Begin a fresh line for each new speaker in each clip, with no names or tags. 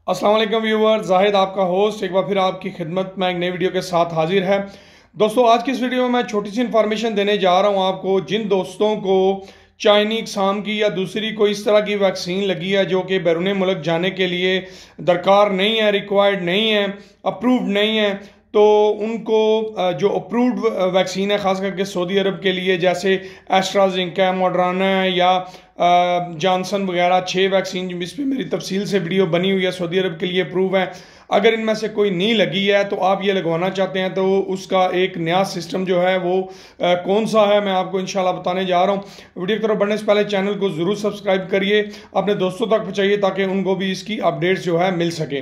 अस्सलाम वालेकुम व्यूअर, जाहिद आपका होस्ट एक बार फिर आपकी खिदमत में एक नई वीडियो के साथ हाजिर है। दोस्तों, आज की इस वीडियो में मैं छोटी सी इन्फॉर्मेशन देने जा रहा हूं आपको। जिन दोस्तों को चाइनीज साम की या दूसरी कोई इस तरह की वैक्सीन लगी है जो कि बैरून मुल्क जाने के लिए दरकार नहीं है, रिक्वायर्ड नहीं है, अप्रूव्ड नहीं है, तो उनको जो अप्रूव्ड वैक्सीन है ख़ास करके सऊदी अरब के लिए, जैसे एस्ट्राजेनेका, मॉडर्ना या जॉनसन वगैरह 6 वैक्सीन जिस पे मेरी तफसील से वीडियो बनी हुई है सऊदी अरब के लिए अप्रूव है। अगर इनमें से कोई नहीं लगी है तो आप ये लगवाना चाहते हैं तो उसका एक नया सिस्टम जो है वो कौन सा है मैं आपको इंशाल्लाह बताने जा रहा हूँ। वीडियो की तरफ बढ़ने से पहले चैनल को ज़रूर सब्सक्राइब करिए, अपने दोस्तों तक पहुँचाइए ताकि उनको भी इसकी अपडेट्स जो है मिल सके।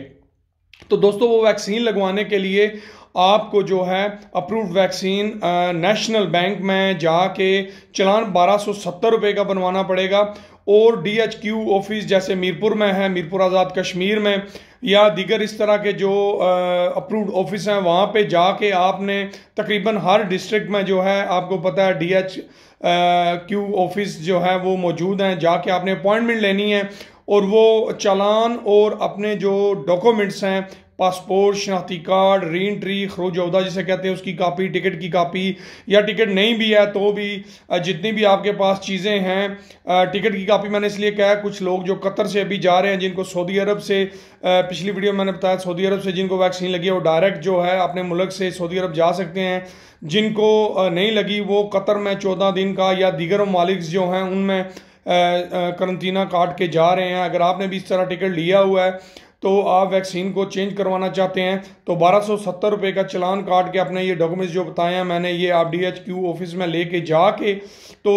तो दोस्तों, वो वैक्सीन लगवाने के लिए आपको जो है अप्रूव्ड वैक्सीन नेशनल बैंक में जाके चलान 1270 रुपये का बनवाना पड़ेगा, और DHQ ऑफिस जैसे मीरपुर में है, मीरपुर आज़ाद कश्मीर में, या दीगर इस तरह के जो अप्रूव्ड ऑफिस हैं वहाँ पे जाके आपने तकरीबन हर डिस्ट्रिक्ट में जो है आपको पता है DHQ ऑफिस जो है वो मौजूद हैं, जाके आपने अपॉइंटमेंट लेनी है और वो चालान और अपने जो डॉक्यूमेंट्स हैं, पासपोर्ट, शनाख्ती कार्ड, री एंट्री, खरूज अहदा जिसे कहते हैं उसकी कापी, टिकट की कापी, या टिकट नहीं भी है तो भी जितनी भी आपके पास चीज़ें हैं। टिकट की कापी मैंने इसलिए कहा, कुछ लोग जो कतर से अभी जा रहे हैं जिनको सऊदी अरब से, पिछली वीडियो में मैंने बताया सऊदी अरब से जिनको वैक्सीन लगी है वो डायरेक्ट जो है अपने मुल्क से सऊदी अरब जा सकते हैं। जिनको नहीं लगी वो कतर में 14 दिन का या दीगर ममालिक जो हैं उनमें करंतना काट के जा रहे हैं। अगर आपने भी इस तरह टिकट लिया हुआ है तो आप वैक्सीन को चेंज करवाना चाहते हैं तो 1270 रुपये का चलान काट के अपने ये डॉक्यूमेंट्स जो बताए हैं मैंने, ये आप DHQ ऑफिस में लेके जाके तो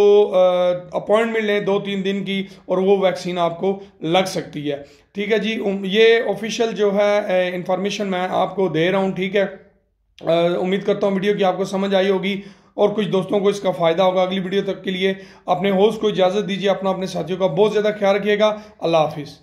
अपॉइंटमेंट लें 2-3 दिन की और वो वैक्सीन आपको लग सकती है। ठीक है जी, ये ऑफिशियल जो है इंफॉर्मेशन मैं आपको दे रहा हूँ। ठीक है, उम्मीद करता हूँ वीडियो की आपको समझ आई होगी और कुछ दोस्तों को इसका फ़ायदा होगा। अगली वीडियो तक के लिए अपने होस्ट को इजाज़त दीजिए, अपने साथियों का बहुत ज़्यादा ख्याल रखिएगा। अल्लाह हाफिज़।